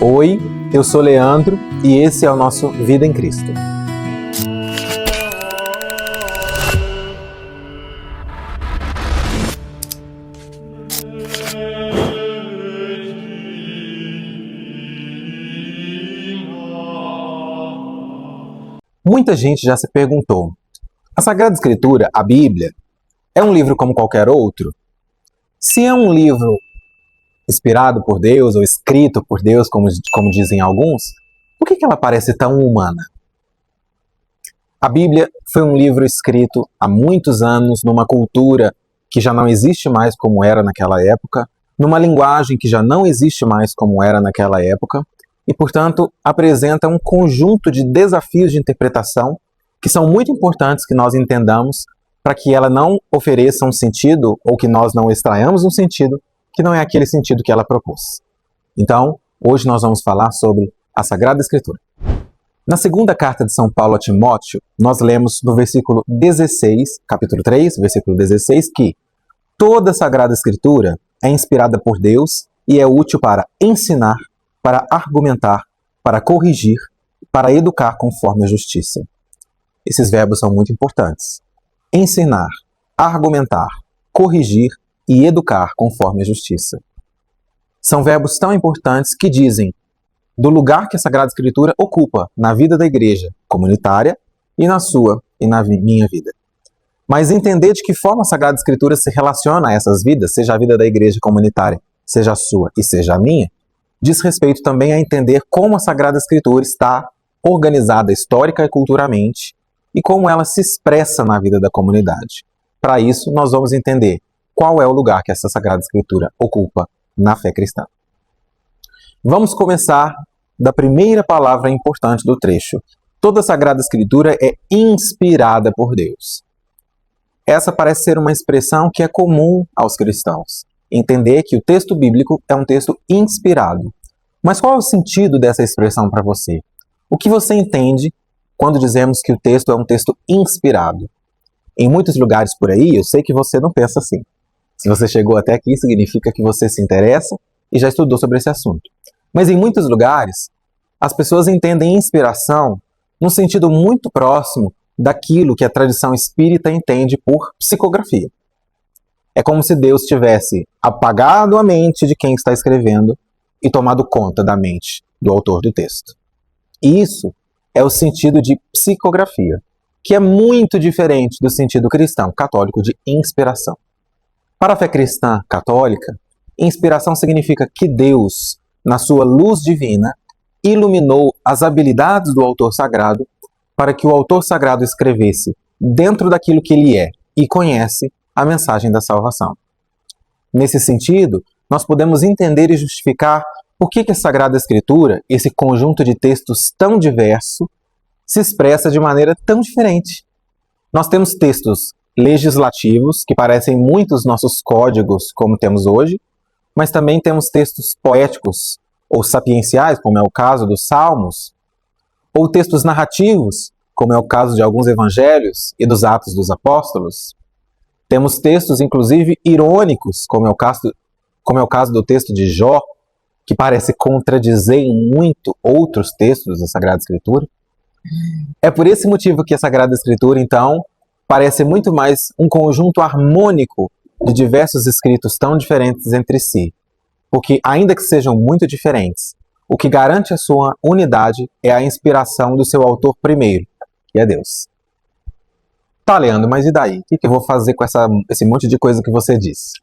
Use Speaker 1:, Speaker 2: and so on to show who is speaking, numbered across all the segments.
Speaker 1: Oi, eu sou Leandro e esse é o nosso Vida em Cristo. Muita gente já se perguntou: a Sagrada Escritura, a Bíblia, é um livro como qualquer outro? Se é um livro inspirado por Deus ou escrito por Deus, como dizem alguns, por que ela parece tão humana? A Bíblia foi um livro escrito há muitos anos, numa cultura que já não existe mais como era naquela época, numa linguagem que já não existe mais como era naquela época, e, portanto, apresenta um conjunto de desafios de interpretação que são muito importantes que nós entendamos para que ela não ofereça um sentido ou que nós não extraiamos um sentido que não é aquele sentido que ela propôs. Então, hoje nós vamos falar sobre a Sagrada Escritura. Na segunda carta de São Paulo a Timóteo, nós lemos no versículo 16, capítulo 3, versículo 16, que toda a Sagrada Escritura é inspirada por Deus e é útil para ensinar, para argumentar, para corrigir, para educar conforme a justiça. Esses verbos são muito importantes. Ensinar, argumentar, corrigir e educar conforme a justiça. São verbos tão importantes que dizem do lugar que a Sagrada Escritura ocupa na vida da igreja comunitária e na sua e na minha vida. Mas entender de que forma a Sagrada Escritura se relaciona a essas vidas, seja a vida da igreja comunitária, seja a sua e seja a minha, diz respeito também a entender como a Sagrada Escritura está organizada histórica e culturalmente e como ela se expressa na vida da comunidade. Para isso, nós vamos entender qual é o lugar que essa Sagrada Escritura ocupa na fé cristã. Vamos começar da primeira palavra importante do trecho. Toda a Sagrada Escritura é inspirada por Deus. Essa parece ser uma expressão que é comum aos cristãos. Entender que o texto bíblico é um texto inspirado. Mas qual é o sentido dessa expressão para você? O que você entende quando dizemos que o texto é um texto inspirado? Em muitos lugares por aí, eu sei que você não pensa assim. Se você chegou até aqui, significa que você se interessa e já estudou sobre esse assunto. Mas em muitos lugares, as pessoas entendem inspiração num sentido muito próximo daquilo que a tradição espírita entende por psicografia. É como se Deus tivesse apagado a mente de quem está escrevendo e tomado conta da mente do autor do texto. E isso é o sentido de psicografia, que é muito diferente do sentido cristão católico de inspiração. Para a fé cristã católica, inspiração significa que Deus, na sua luz divina, iluminou as habilidades do autor sagrado para que o autor sagrado escrevesse, dentro daquilo que ele é e conhece, a mensagem da salvação. Nesse sentido, nós podemos entender e justificar por que a Sagrada Escritura, esse conjunto de textos tão diverso, se expressa de maneira tão diferente. Nós temos textos legislativos, que parecem muito os nossos códigos, como temos hoje, mas também temos textos poéticos ou sapienciais, como é o caso dos Salmos, ou textos narrativos, como é o caso de alguns evangelhos e dos Atos dos Apóstolos. Temos textos, inclusive, irônicos, como é o caso do texto de Jó, que parece contradizer em muito outros textos da Sagrada Escritura. É por esse motivo que a Sagrada Escritura, então, parece muito mais um conjunto harmônico de diversos escritos tão diferentes entre si. Porque, ainda que sejam muito diferentes, o que garante a sua unidade é a inspiração do seu autor primeiro, que é Deus. Tá, Leandro, mas e daí? O que eu vou fazer com esse monte de coisa que você disse?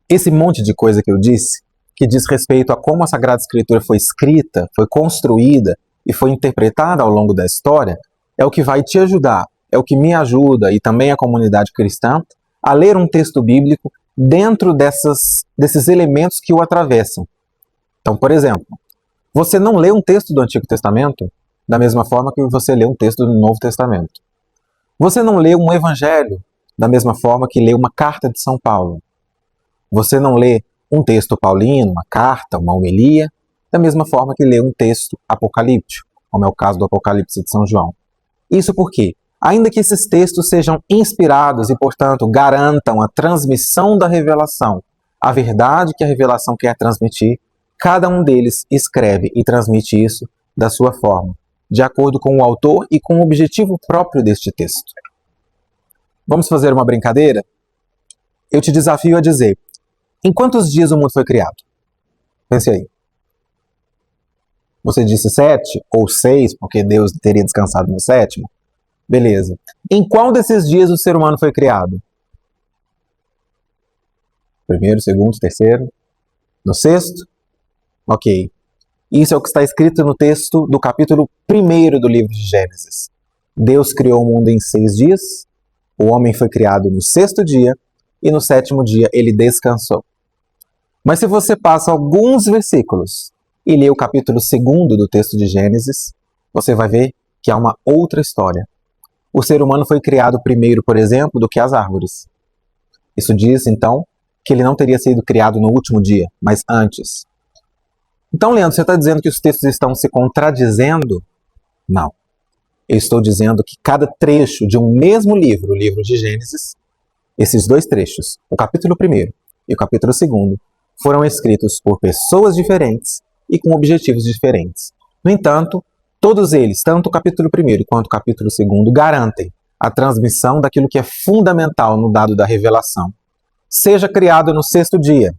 Speaker 1: Esse monte de coisa que eu disse, que diz respeito a como a Sagrada Escritura foi escrita, foi construída e foi interpretada ao longo da história, é o que vai te ajudar, é o que me ajuda e também a comunidade cristã a ler um texto bíblico dentro desses elementos que o atravessam. Então, por exemplo, você não lê um texto do Antigo Testamento da mesma forma que você lê um texto do Novo Testamento. Você não lê um evangelho da mesma forma que lê uma carta de São Paulo. Você não lê um texto paulino, uma carta, uma homilia, da mesma forma que lê um texto apocalíptico, como é o caso do Apocalipse de São João. Isso porque, ainda que esses textos sejam inspirados e, portanto, garantam a transmissão da revelação, a verdade que a revelação quer transmitir, cada um deles escreve e transmite isso da sua forma, de acordo com o autor e com o objetivo próprio deste texto. Vamos fazer uma brincadeira? Eu te desafio a dizer: em quantos dias o mundo foi criado? Pense aí. Você disse 7 ou 6, porque Deus teria descansado no 7º? Beleza. Em qual desses dias o ser humano foi criado? Primeiro, segundo, terceiro? No 6º? Ok. Isso é o que está escrito no texto do capítulo 1º do livro de Gênesis. Deus criou o mundo em 6 dias, o homem foi criado no 6º dia, e no 7º dia ele descansou. Mas se você passa alguns versículos e lê o capítulo 2º do texto de Gênesis, você vai ver que há uma outra história. O ser humano foi criado primeiro, por exemplo, do que as árvores. Isso diz, então, que ele não teria sido criado no último dia, mas antes. Então, Leandro, você está dizendo que os textos estão se contradizendo? Não. Eu estou dizendo que cada trecho de um mesmo livro, o livro de Gênesis, esses 2 trechos, o capítulo 1º e o capítulo 2º, foram escritos por pessoas diferentes e com objetivos diferentes. No entanto, todos eles, tanto o capítulo 1º quanto o capítulo 2º, garantem a transmissão daquilo que é fundamental no dado da revelação. Seja criado no 6º dia,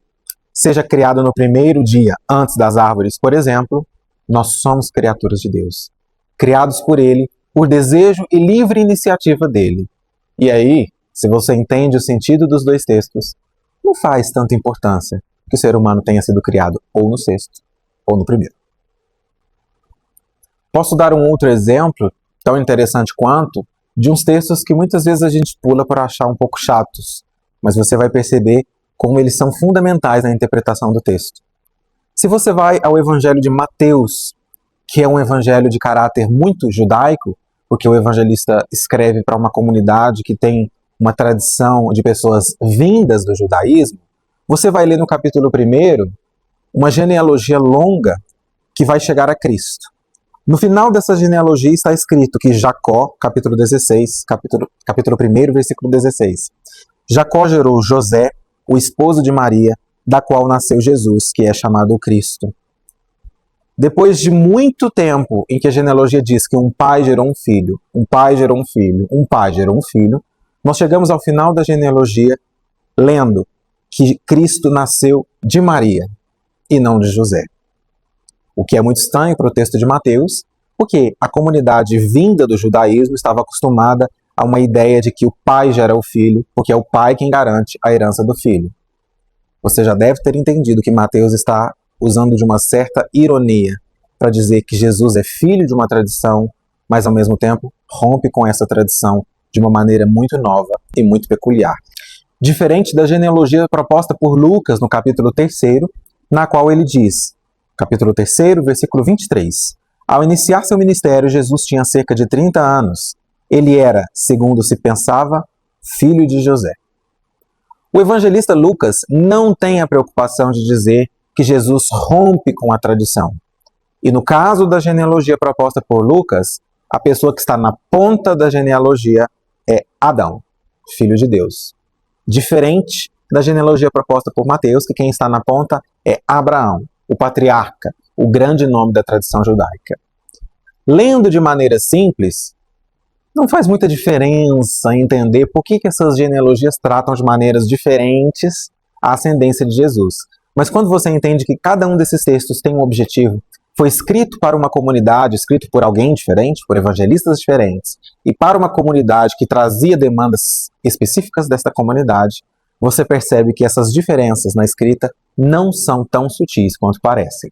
Speaker 1: seja criado no 1º dia, antes das árvores, por exemplo, nós somos criaturas de Deus, criados por Ele, por desejo e livre iniciativa dele. E aí, se você entende o sentido dos 2 textos, não faz tanta importância que o ser humano tenha sido criado ou no 6º ou no 1º. Posso dar um outro exemplo, tão interessante quanto, de uns textos que muitas vezes a gente pula para achar um pouco chatos, mas você vai perceber como eles são fundamentais na interpretação do texto. Se você vai ao Evangelho de Mateus, que é um evangelho de caráter muito judaico, porque o evangelista escreve para uma comunidade que tem uma tradição de pessoas vindas do judaísmo, você vai ler no capítulo 1º uma genealogia longa que vai chegar a Cristo. No final dessa genealogia está escrito que Jacó, capítulo 16, capítulo 1º, versículo 16. Jacó gerou José, o esposo de Maria, da qual nasceu Jesus, que é chamado Cristo. Depois de muito tempo em que a genealogia diz que um pai gerou um filho, um pai gerou um filho, um pai gerou um filho, nós chegamos ao final da genealogia lendo que Cristo nasceu de Maria e não de José. O que é muito estranho para o texto de Mateus, porque a comunidade vinda do judaísmo estava acostumada a uma ideia de que o pai gera o filho, porque é o pai quem garante a herança do filho. Você já deve ter entendido que Mateus está usando de uma certa ironia para dizer que Jesus é filho de uma tradição, mas ao mesmo tempo rompe com essa tradição de uma maneira muito nova e muito peculiar. Diferente da genealogia proposta por Lucas no capítulo 3º, na qual ele diz, capítulo 3º, versículo 23, ao iniciar seu ministério, Jesus tinha cerca de 30 anos. Ele era, segundo se pensava, filho de José. O evangelista Lucas não tem a preocupação de dizer que Jesus rompe com a tradição. E no caso da genealogia proposta por Lucas, a pessoa que está na ponta da genealogia é Adão, filho de Deus. Diferente da genealogia proposta por Mateus, que quem está na ponta é Abraão, o patriarca, o grande nome da tradição judaica. Lendo de maneira simples, não faz muita diferença entender por que essas genealogias tratam de maneiras diferentes a ascendência de Jesus. Mas quando você entende que cada um desses textos tem um objetivo, foi escrito para uma comunidade, escrito por alguém diferente, por evangelistas diferentes, e para uma comunidade que trazia demandas específicas desta comunidade, você percebe que essas diferenças na escrita não são tão sutis quanto parecem.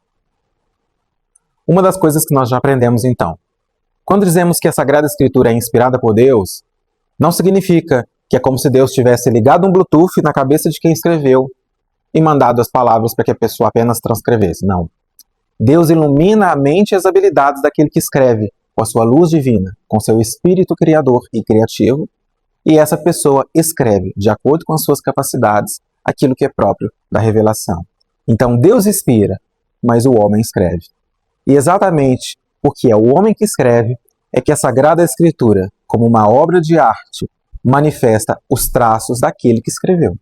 Speaker 1: Uma das coisas que nós já aprendemos então, quando dizemos que a Sagrada Escritura é inspirada por Deus, não significa que é como se Deus tivesse ligado um Bluetooth na cabeça de quem escreveu e mandado as palavras para que a pessoa apenas transcrevesse. Não. Deus ilumina a mente e as habilidades daquele que escreve com a sua luz divina, com seu espírito criador e criativo, e essa pessoa escreve, de acordo com as suas capacidades, aquilo que é próprio da revelação. Então Deus inspira, mas o homem escreve. E exatamente porque é o homem que escreve, é que a Sagrada Escritura, como uma obra de arte, manifesta os traços daquele que escreveu.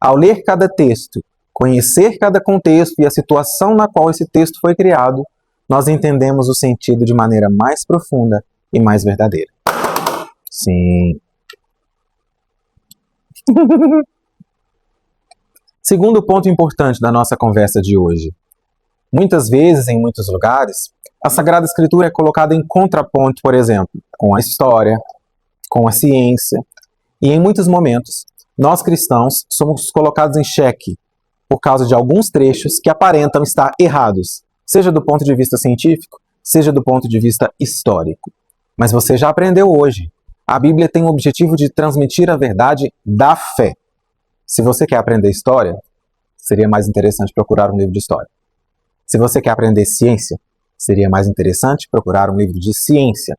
Speaker 1: Ao ler cada texto conhecer cada contexto e a situação na qual esse texto foi criado, nós entendemos o sentido de maneira mais profunda e mais verdadeira. Sim. Segundo ponto importante da nossa conversa de hoje. Muitas vezes, em muitos lugares, a Sagrada Escritura é colocada em contraponto, por exemplo, com a história, com a ciência, e em muitos momentos, nós cristãos somos colocados em xeque por causa de alguns trechos que aparentam estar errados, seja do ponto de vista científico, seja do ponto de vista histórico. Mas você já aprendeu hoje, a Bíblia tem o objetivo de transmitir a verdade da fé. Se você quer aprender história, seria mais interessante procurar um livro de história. Se você quer aprender ciência, seria mais interessante procurar um livro de ciência.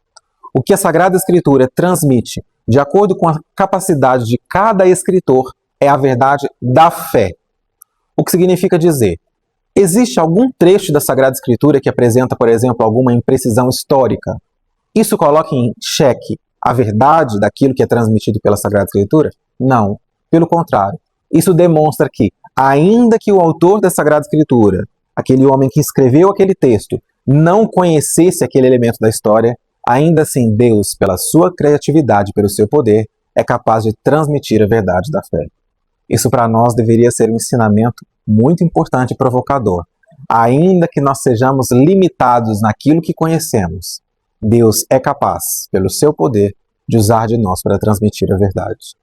Speaker 1: O que a Sagrada Escritura transmite, de acordo com a capacidade de cada escritor, é a verdade da fé. O que significa dizer, existe algum trecho da Sagrada Escritura que apresenta, por exemplo, alguma imprecisão histórica? Isso coloca em xeque a verdade daquilo que é transmitido pela Sagrada Escritura? Não. Pelo contrário, isso demonstra que, ainda que o autor da Sagrada Escritura, aquele homem que escreveu aquele texto, não conhecesse aquele elemento da história, ainda assim Deus, pela sua criatividade, pelo seu poder, é capaz de transmitir a verdade da fé. Isso para nós deveria ser um ensinamento muito importante e provocador. Ainda que nós sejamos limitados naquilo que conhecemos, Deus é capaz, pelo seu poder, de usar de nós para transmitir a verdade.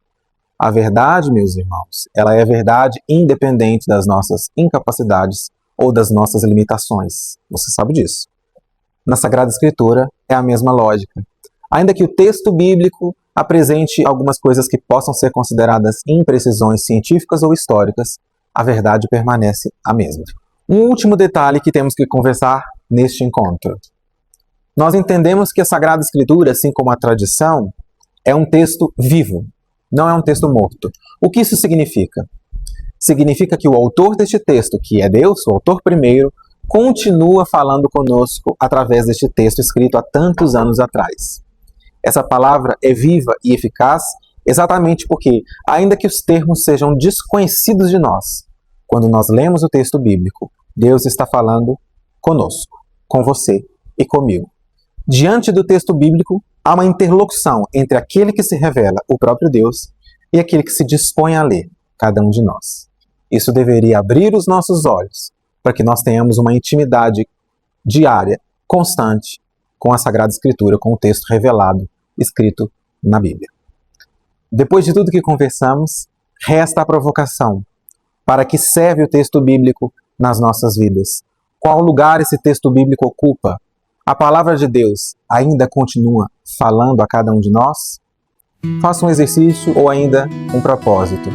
Speaker 1: A verdade, meus irmãos, ela é verdade independente das nossas incapacidades ou das nossas limitações. Você sabe disso. Na Sagrada Escritura é a mesma lógica. Ainda que o texto bíblico apresente algumas coisas que possam ser consideradas imprecisões científicas ou históricas, a verdade permanece a mesma. Um último detalhe que temos que conversar neste encontro. Nós entendemos que a Sagrada Escritura, assim como a tradição, é um texto vivo, não é um texto morto. O que isso significa? Significa que o autor deste texto, que é Deus, o autor primeiro, continua falando conosco através deste texto escrito há tantos anos atrás. Essa palavra é viva e eficaz exatamente porque, ainda que os termos sejam desconhecidos de nós, quando nós lemos o texto bíblico, Deus está falando conosco, com você e comigo. Diante do texto bíblico, há uma interlocução entre aquele que se revela, o próprio Deus, e aquele que se dispõe a ler, cada um de nós. Isso deveria abrir os nossos olhos para que nós tenhamos uma intimidade diária, constante, com a Sagrada Escritura, com o texto revelado, escrito na Bíblia. Depois de tudo que conversamos, resta a provocação. Para que serve o texto bíblico nas nossas vidas? Qual lugar esse texto bíblico ocupa? A palavra de Deus ainda continua falando a cada um de nós? Faça um exercício ou ainda um propósito.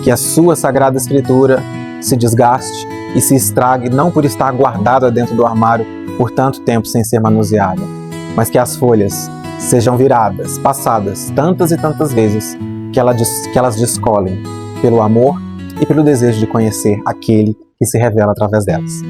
Speaker 1: Que a sua Sagrada Escritura se desgaste e se estrague não por estar guardada dentro do armário por tanto tempo sem ser manuseada, mas que as folhas sejam viradas, passadas tantas e tantas vezes que elas descolem pelo amor e pelo desejo de conhecer aquele que se revela através delas.